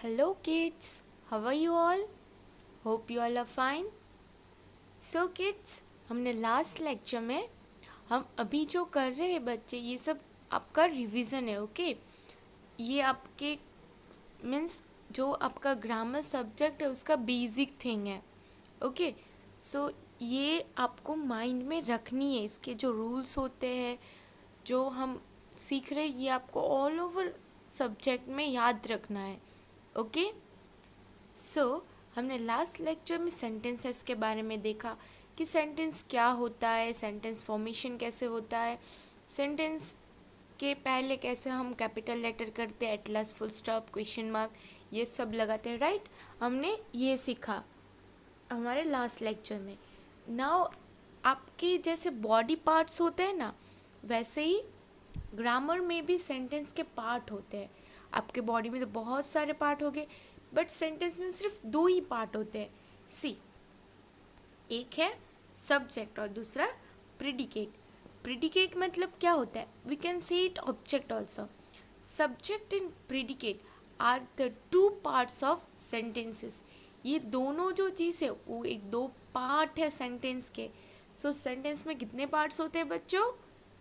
Hello kids, how are you all? Hope you all are fine. So kids, हमने last lecture में हम अभी जो कर रहे हैं बच्चे ये सब आपका रिवीजन है. ओके ये आपके मीन्स जो आपका ग्रामर सब्जेक्ट है उसका बेसिक थिंग है. ओके सो ये आपको माइंड में रखनी है. इसके जो रूल्स होते हैं जो हम सीख रहे हैं ये आपको ऑल ओवर सब्जेक्ट में याद रखना है. ओके सो हमने लास्ट लेक्चर में सेंटेंसेस के बारे में देखा कि सेंटेंस क्या होता है, सेंटेंस फॉर्मेशन कैसे होता है, सेंटेंस के पहले कैसे हम कैपिटल लेटर करते हैं, Atlas, full stop, question mark ये सब लगाते हैं. राइट हमने ये सीखा हमारे लास्ट लेक्चर में. नाउ आपके जैसे बॉडी पार्ट्स होते हैं ना वैसे ही ग्रामर में भी सेंटेंस के पार्ट होते हैं. आपके बॉडी में तो बहुत सारे पार्ट हो गए बट सेंटेंस में सिर्फ दो ही पार्ट होते हैं. सी एक है सब्जेक्ट और दूसरा प्रिडिकेट. प्रिडिकेट मतलब क्या होता है? We can say it object also. Subject and predicate are the two parts of sentences. ये दोनों जो चीज़ है वो एक दो पार्ट है सेंटेंस के. सो सेंटेंस में कितने पार्ट्स होते हैं बच्चों?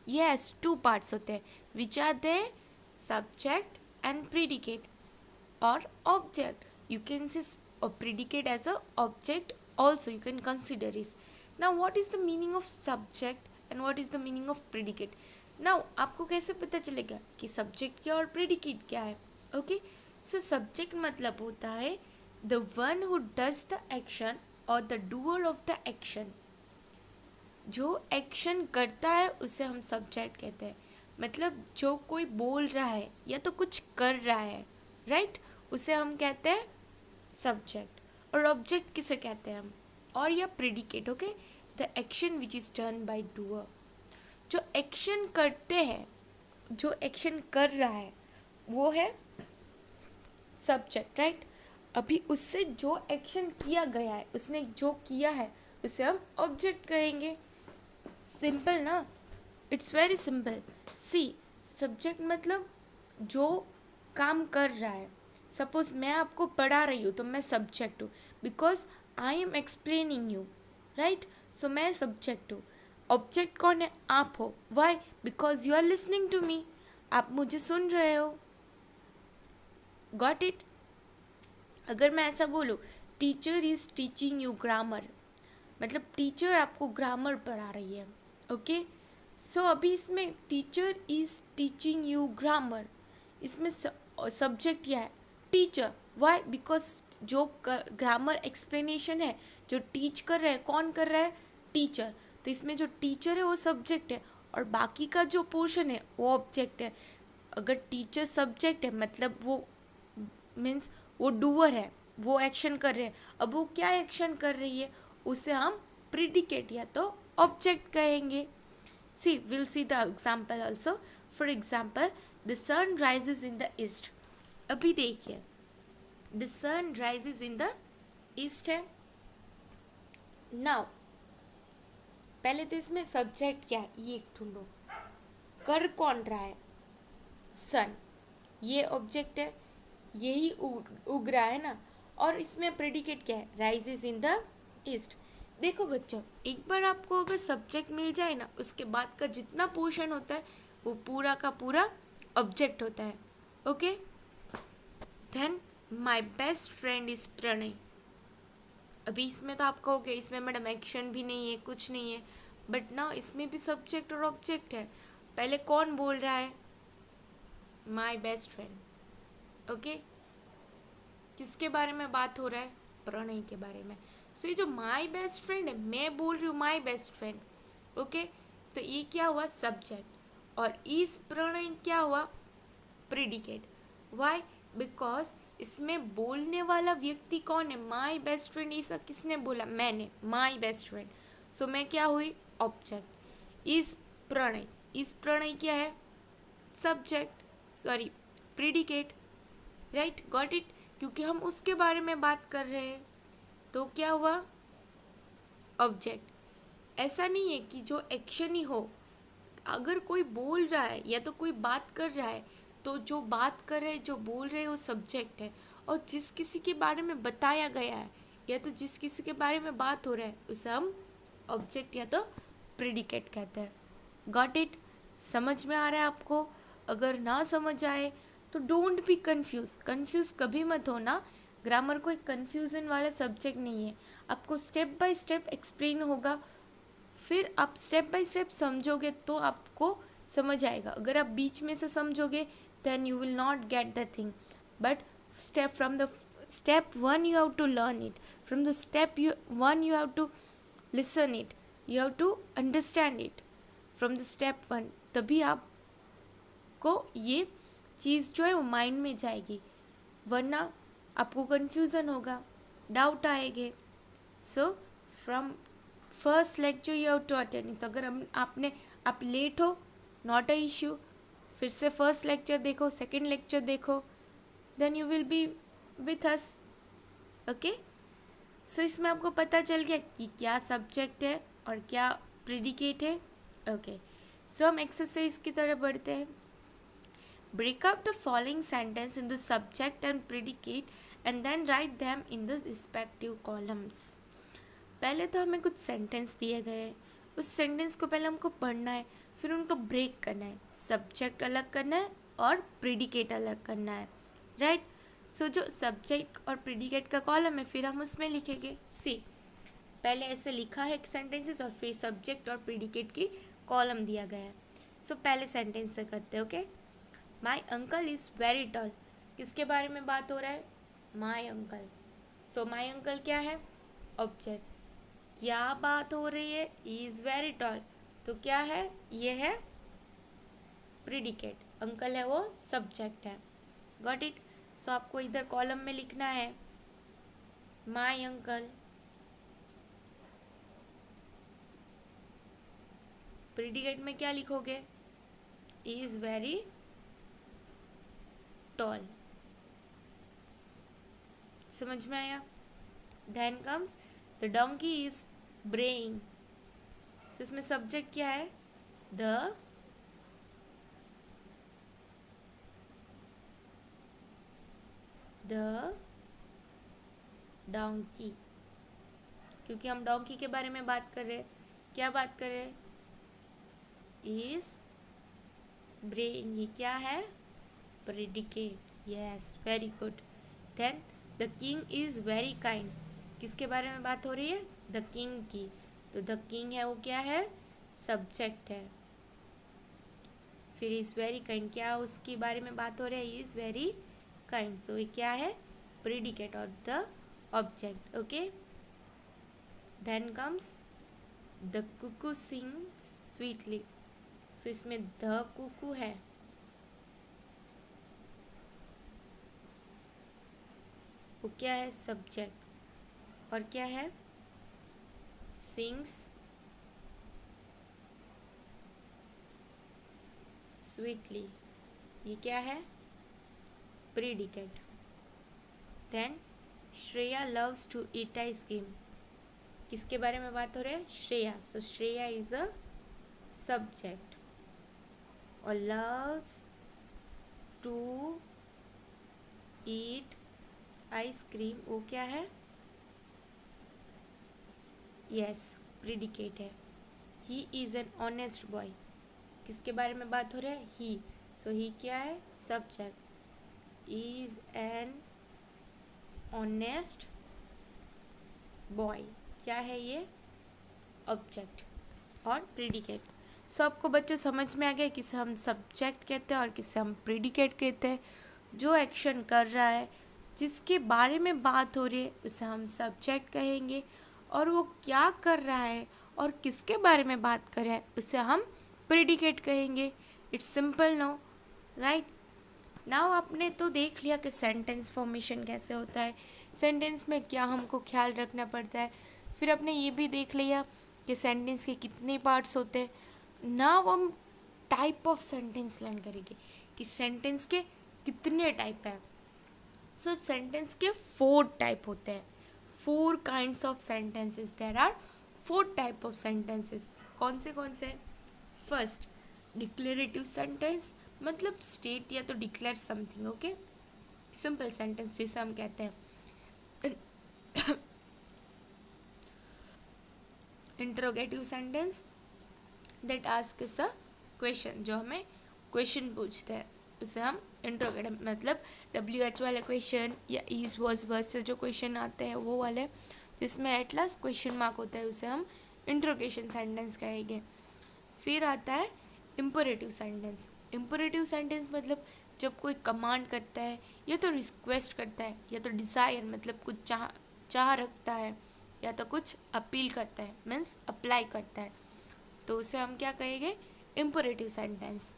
यस टू पार्ट्स होते हैं. Which are they? Subject and predicate or object. You can say a predicate as a object also you can consider is. Now what is the meaning of subject and what is the meaning of predicate? Now आपको कैसे पता चलेगा कि subject क्या और predicate क्या है? Okay so subject मतलब होता है the one who does the action or the doer of the action. जो एक्शन करता है उसे हम सब्जेक्ट कहते हैं. मतलब जो कोई बोल रहा है या तो कुछ कर रहा है राइट उसे हम कहते हैं सब्जेक्ट. और ऑब्जेक्ट किसे कहते हैं हम? और या predicate. Okay the action which is done by doer. जो एक्शन करते हैं जो एक्शन कर रहा है वो है सब्जेक्ट. राइट अभी उससे जो एक्शन किया गया है उसने जो किया है उसे हम ऑब्जेक्ट कहेंगे. सिंपल ना, it's very simple. See subject मतलब जो काम कर रहा है. सपोज मैं आपको पढ़ा रही हूँ तो मैं सब्जेक्ट हूँ because I am explaining you. Right so मैं सब्जेक्ट हूँ. ऑब्जेक्ट कौन है? आप हो. Why? Because you are listening to me. आप मुझे सुन रहे हो. Got it? अगर मैं ऐसा बोलूँ teacher is teaching you grammar मतलब टीचर आपको ग्रामर पढ़ा रही है. ओके सो अभी इसमें teacher is teaching you grammar इसमें सब्जेक्ट क्या है? टीचर. वाई? बिकॉज जो ग्रामर एक्सप्लेनेशन है जो टीच कर रहा है कौन कर रहा है? टीचर. तो इसमें जो टीचर है वो सब्जेक्ट है और बाकी का जो पोर्शन है वो ऑब्जेक्ट है. अगर टीचर सब्जेक्ट है मतलब वो मीन्स वो डूअर है, वो एक्शन कर रहे हैं. अब वो क्या एक्शन कर रही है उसे हम प्रिडिकेट या तो ऑब्जेक्ट कहेंगे. See, we'll see the example also. For example, the sun rises in the east. अभी देखिए the sun rises in the east है. Now पहले तो इसमें सब्जेक्ट क्या है ये ढूंढो. कर कौन रहा है? सन. ये ऑब्जेक्ट है, यही उग रहा है ना. और इसमें प्रेडिकेट क्या है? Rises in the east. देखो बच्चों एक बार आपको अगर सब्जेक्ट मिल जाए ना उसके बाद का जितना पोर्शन होता है वो पूरा का पूरा ऑब्जेक्ट होता है. Okay then my best friend is Pranay. अभी इसमें तो आपका हो गया इसमें मैडम एक्शन भी नहीं है कुछ नहीं है बट ना इसमें भी सब्जेक्ट और ऑब्जेक्ट है. पहले कौन बोल रहा है? My best friend. ओके जिसके बारे में बात हो रहा है? प्रणय के बारे में. सो ये जो माई बेस्ट फ्रेंड है मैं बोल रही हूँ माई बेस्ट फ्रेंड. ओके तो ये क्या हुआ? सब्जेक्ट. और इस प्रणय क्या हुआ? प्रेडिकेट. वाई? बिकॉज इसमें बोलने वाला व्यक्ति कौन है? My best friend. ऐसा किसने बोला? मैंने. My best friend. सो मैं क्या हुई? ऑब्जेक्ट. इस प्रणय क्या है? Subject sorry predicate. Right got it? क्योंकि हम उसके बारे में बात कर रहे हैं तो क्या हुआ? ऑब्जेक्ट. ऐसा नहीं है कि जो एक्शन ही हो. अगर कोई बोल रहा है या तो कोई बात कर रहा है तो जो बात कर रहे, जो बोल रहे वो सब्जेक्ट है, और जिस किसी के बारे में बताया गया है या तो जिस किसी के बारे में बात हो रहा है उसे हम ऑब्जेक्ट या तो प्रेडिकेट कहते हैं। Got it? समझ में आ रहा है आपको? अगर ना समझ आए तो डोंट बी कंफ्यूज कभी मत होना। ग्रामर कोई कंफ्यूजन वाला सब्जेक्ट नहीं है, आपको स्टेप बाय स्टेप एक्सप्लेन होगा, फिर आप स्टेप बाय स्टेप समझोगे तो आपको समझ आएगा। अगर आप बीच में से समझोगे then you will not get the thing. But step 1 you have to learn it, from the step 1 you have to listen it, you have to understand it from the step 1, तभी आपको ये चीज़ जो है वो माइंड में जाएगी, वरना आपको कन्फ्यूज़न होगा, डाउट आएंगे। So from first lecture you have to attend. अगर आप लेट हो, नॉट अ इश्यू, फिर से फर्स्ट लेक्चर देखो, सेकेंड लेक्चर देखो, then you will be with us. Okay, so इसमें आपको पता चल गया कि क्या सब्जेक्ट है और क्या प्रेडिकेट है। ओके, सो हम एक्सरसाइज की तरफ बढ़ते हैं। Break up the following sentence in the subject and predicate and then write them in the respective columns. पहले तो हमें कुछ सेंटेंस दिए गए हैं, उस सेंटेंस को पहले हमको पढ़ना है, फिर उनको ब्रेक करना है, सब्जेक्ट अलग करना है और प्रेडिकेट अलग करना है, राइट। सो जो सब्जेक्ट और प्रेडिकेट का कॉलम है फिर हम उसमें लिखेंगे सी। पहले ऐसे लिखा है सेंटेंसेस और फिर सब्जेक्ट और प्रेडिकेट की कॉलम दिया गया है। सो पहले सेंटेंस से करते हैं। Okay, my uncle is very tall. किसके बारे में बात हो रहा है? My uncle. So my uncle क्या है? ऑब्जेक्ट। क्या बात हो रही है? इज़ वेरी टॉल, तो क्या है? ये है प्रेडिकेट। अंकल है वो सब्जेक्ट है। Got it? सो आपको इधर कॉलम में लिखना है माई अंकल, प्रेडिकेट में क्या लिखोगे? Is very tall. समझ में आया? Then comes the donkey is braying. तो इसमें सब्जेक्ट क्या है? द डोंकी, क्योंकि हम डोंकी के बारे में बात कर रहे हैं। क्या बात कर रहे हैं? Is braying. ये क्या है? Predicate. Yes, very good. Then the king is very kind. किसके बारे में बात हो रही है? द किंग की। तो द किंग है वो क्या है? सब्जेक्ट है। फिर इज वेरी काइंड, क्या उसके बारे में बात हो रही है? Is very kind. सो ये क्या है? Predicate of the object. Okay, then comes the cuckoo sings sweetly. So इसमें द कुकू है, वो क्या है? सब्जेक्ट। और क्या है? सिंग्स स्वीटली, ये क्या है? Predicate. Then Shreya loves to eat ice cream. किसके बारे में बात हो रही है? Shreya. So Shreya is a subject और लव्स टू ईट आइसक्रीम वो क्या है? यस, प्रेडिकेट है। He is an honest boy. किसके बारे में बात हो रहा है? ही। सो ही क्या है? Subject. Is an honest boy, क्या है ये? ऑब्जेक्ट और प्रेडिकेट। सो आपको बच्चों समझ में आ गया किसे हम सब्जेक्ट कहते हैं और किसे हम प्रेडिकेट कहते हैं। जो एक्शन कर रहा है, जिसके बारे में बात हो रही है, उसे हम सब्जेक्ट कहेंगे, और वो क्या कर रहा है और किसके बारे में बात कर रहा है उसे हम प्रेडिकेट कहेंगे। It's simple no, right. Now आपने तो देख लिया कि सेंटेंस फॉर्मेशन कैसे होता है, सेंटेंस में क्या हमको ख्याल रखना पड़ता है। फिर आपने ये भी देख लिया कि सेंटेंस के कितने पार्ट्स होते हैं। नाउ हम टाइप ऑफ सेंटेंस लर्न करेंगे कि सेंटेंस के कितने टाइप हैं। सो सेंटेंस के 4 टाइप होते हैं। 4 kinds of sentences, there are 4 type of sentences. कौन से? फर्स्ट, डिक्लेरेटिव सेंटेंस मतलब स्टेट या तो declare something, okay. Simple sentence जिसे हम कहते हैं interrogative sentence that asks a question, जो हमें क्वेश्चन पूछते हैं उसे हम इंट्रोगेटिव, मतलब WH वाले क्वेश्चन या इज वॉज वर्स से जो क्वेश्चन आते हैं वो वाले जिसमें एट लास्ट क्वेश्चन मार्क होता है उसे हम इंट्रोगेशन सेंटेंस कहेंगे। फिर आता है इम्परेटिव सेंटेंस। इम्परेटिव सेंटेंस मतलब जब कोई कमांड करता है या तो रिक्वेस्ट करता है या तो डिज़ायर मतलब कुछ चाह रखता है या तो कुछ अपील करता है, मीन्स अप्लाई करता है, तो उसे हम क्या कहेंगे, इम्परेटिव सेंटेंस।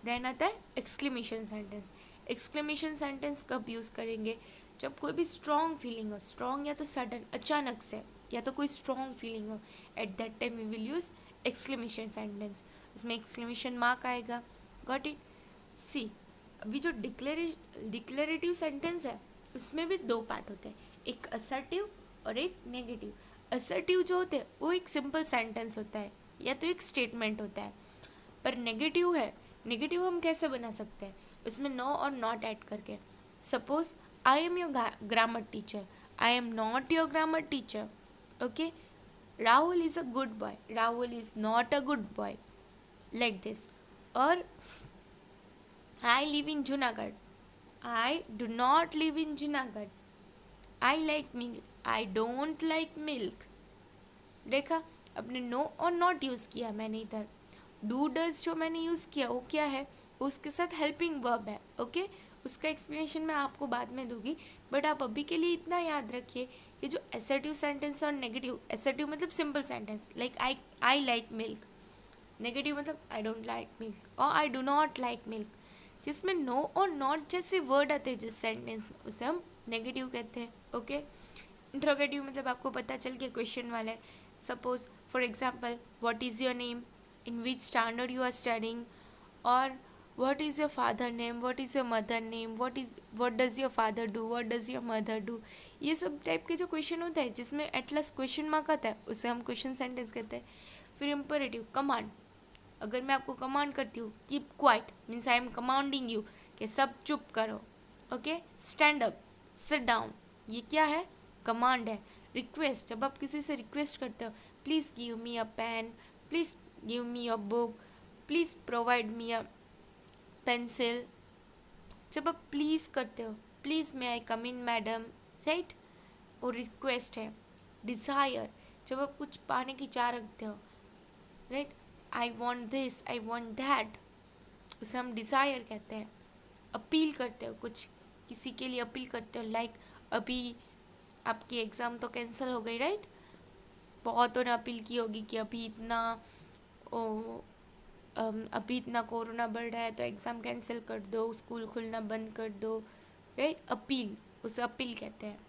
देन आता है एक्सक्लेमेशन सेंटेंस। एक्सक्लेमेशन सेंटेंस कब यूज़ करेंगे, जब कोई भी स्ट्रॉन्ग फीलिंग हो, स्ट्रॉन्ग या तो सडन अचानक से या तो कोई स्ट्रॉन्ग फीलिंग हो, at that time we will use exclamation sentence. उसमें एक्सक्लेमेशन मार्क आएगा। Got it. सी, अभी जो डिक्लेरेटिव सेंटेंस है उसमें भी दो पार्ट होते हैं, एक असर्टिव और एक नेगेटिव। असर्टिव जो होते हैं वो एक सिंपल सेंटेंस होता है या तो एक स्टेटमेंट होता है, पर नेगेटिव है, नेगेटिव हम कैसे बना सकते हैं, उसमें नो और नॉट ऐड करके। Suppose I am your grammar teacher, I am not your grammar teacher, okay. Rahul is a good boy, Rahul is not a good boy, like this. और I live in Junagadh, I do not live in Junagadh. I like milk, I don't like milk. देखा, अपने no और not use किया मैंने इधर। Do does जो मैंने use किया वो क्या है, उसके साथ हेल्पिंग वर्ब है, ओके। उसका एक्सप्लेनेशन मैं आपको बाद में दूंगी, बट आप अभी के लिए इतना याद रखिए कि जो एसर्टिव सेंटेंस और नेगेटिव, एसर्टिव मतलब simple sentence like I like milk, negative मतलब आई डोंट लाइक मिल्क और आई डू नॉट लाइक मिल्क, जिसमें नो और नॉट जैसे वर्ड आते हैं जिस सेंटेंस में उसे हम नेगेटिव कहते हैं, ओके। इंट्रोगेटिव मतलब आपको पता चल गया क्वेश्चन वाला है। Suppose for example, what is your name, in which standard you are studying, और what is your father name, what is your mother name, what does your father do, what does your mother do. ये सब type के जो question होता है जिसमें at last question mark आता है उसे हम क्वेश्चन सेंटेंस कहते हैं। फिर इम्परेटिव, कमांड। अगर मैं आपको कमांड करती हूँ keep quiet, means I am commanding you कि सब चुप करो, okay. Stand up, sit down, ये क्या है, कमांड है। रिक्वेस्ट, जब आप किसी से रिक्वेस्ट करते हो please give me a pen, please give me a book, please provide me a pencil, जब आप प्लीज़ करते हो, please may I come in madam, right, वो रिक्वेस्ट है। डिज़ायर, जब आप कुछ पाने की चाह रखते हो, right, I want this, I want that, उसे हम डिज़ायर कहते हैं। अपील करते हो, कुछ किसी के लिए अपील करते हो, लाइक अभी आपकी एग्ज़ाम तो कैंसिल हो गई, राइट, बहुतों ने अपील की होगी कि अभी इतना अभी इतना कोरोना बढ़ रहा है तो एग्ज़ाम कैंसिल कर दो, स्कूल खुलना बंद कर दो, राइट, अपील, उसे अपील कहते हैं।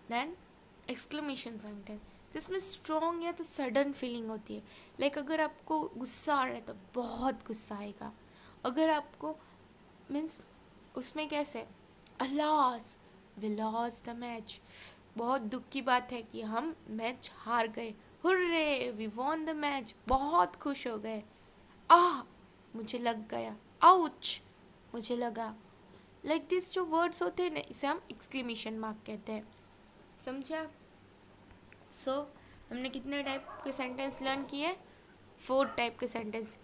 देन एक्सक्लेमेशन सेंटेंस, जिसमें स्ट्रॉन्ग या तो सडन फीलिंग होती है, लाइक अगर आपको गुस्सा आ रहा है तो बहुत गुस्सा आएगा। अगर आपको मीन्स उसमें कैसे, alas we lost the match, बहुत दुख की बात है कि हम मैच हार गए, hurray we won the match, बहुत खुश हो गए। मुझे लग गया, आउच मुझे लगा, लाइक दिस जो वर्ड्स होते हैं ना इसे हम एक्सक्लेमेशन मार्क कहते हैं, समझा। सो हमने कितने टाइप के सेंटेंस लर्न किए, 4 टाइप के सेंटेंस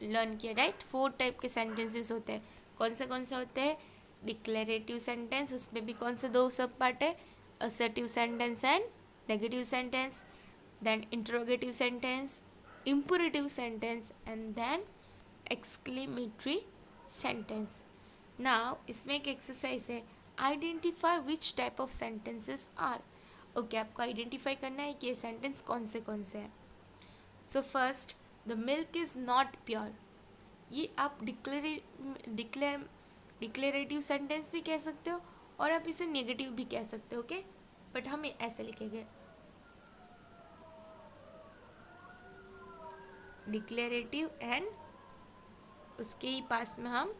लर्न किए, राइट। 4 टाइप के सेंटेंसेस होते हैं। कौन से होते हैं, डिक्लेरेटिव सेंटेंस, उसमें भी कौन से 2 सब पार्ट है, assertive sentence and negative sentence, then interrogative sentence, imperative sentence, and then exclamatory sentence. Now इसमें एक एक्सरसाइज है, identify which type of sentences are. Okay, आपको आइडेंटिफाई करना है कि ये सेंटेंस कौन से हैं। So first, the milk is not pure, ये आप डिक्लेरेटिव सेंटेंस भी कह सकते हो और आप इसे नेगेटिव भी कह सकते हो, ओके, बट हम ऐसे लिखेंगे, डिक्लेरेटिव एंड उसके ही पास में हम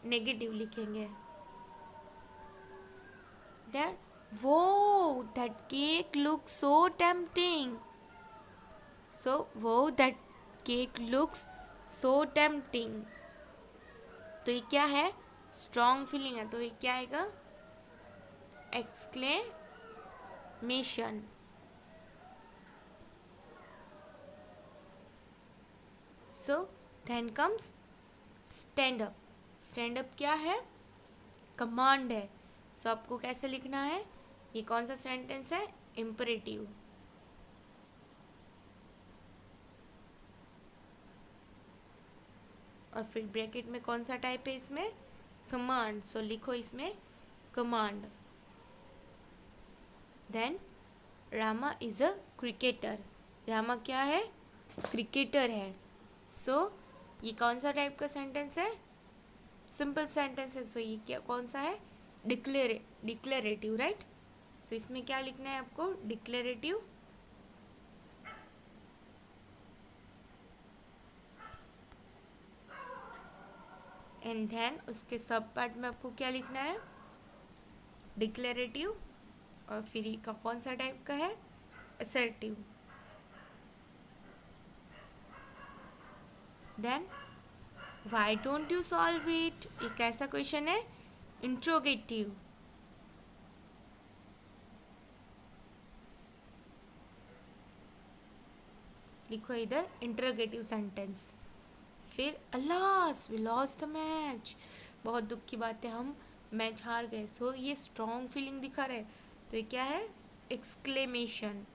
नेगेटिव लिखेंगे। Then, wow, that cake looks so tempting. So, wow, that cake looks so tempting. तो ये क्या है, स्ट्रॉन्ग फीलिंग है, तो ये क्या आएगा, exclamation. So then comes stand up. Stand up क्या है, कमांड है। सो आपको कैसे लिखना है, ये कौन सा सेंटेंस है, इम्परेटिव। और फिर ब्रैकेट में कौन सा टाइप है इसमें, कमांड। सो लिखो इसमें command. Then Rama is a cricketer. Rama क्या है, क्रिकेटर है। सो ये कौन सा टाइप का सेंटेंस है, सिंपल सेंटेंस है। सो ये क्या कौन सा है, डिक्लेरेटिव, राइट। सो इसमें क्या लिखना है आपको, डिक्लेरेटिव। एंड देन उसके सब पार्ट में आपको क्या लिखना है, डिक्लेरेटिव। और फिर ये का कौन सा टाइप का है, assertive. Then why don't you solve it, ये कैसा क्वेश्चन है, इंट्रोगेटिव। लिखो इधर इंट्रोगेटिव सेंटेंस। फिर alas we lost the match, बहुत दुख की बात है, हम मैच हार गए। सो ये स्ट्रॉन्ग फीलिंग दिखा रहे, तो ये क्या है, exclamation.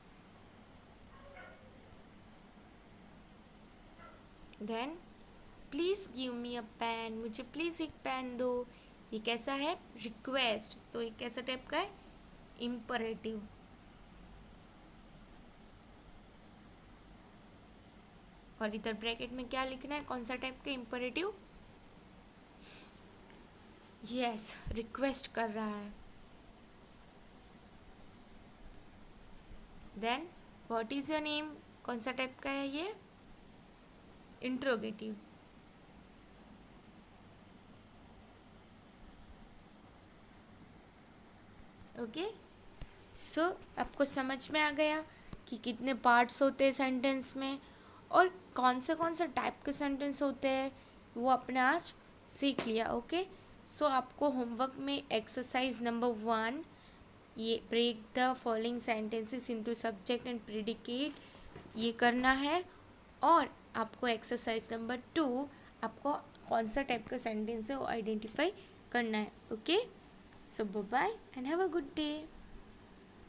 Then please give me a pen, मुझे प्लीज़ एक पेन दो, ये कैसा है, रिक्वेस्ट। सो ये कैसा टाइप का है, इम्परेटिव। और इधर ब्रैकेट में क्या लिखना है, कौन सा टाइप का इम्परेटिव, यस, रिक्वेस्ट कर रहा है। Then what is your name, कौन सा टाइप का है ये, इंट्रोगेटिव। ओके, सो आपको समझ में आ गया कि कितने पार्ट्स होते हैं सेंटेंस में, और कौन से टाइप के सेंटेंस होते हैं, वो आपने आज सीख लिया। ओके, सो आपको होमवर्क में एक्सरसाइज नंबर 1, ये break the following sentences into subject and predicate, ये करना है। और आपको एक्सरसाइज नंबर 2, आपको कौन सा टाइप का सेंटेंस है वो आइडेंटिफाई करना है। Okay, so bye bye and have a good day.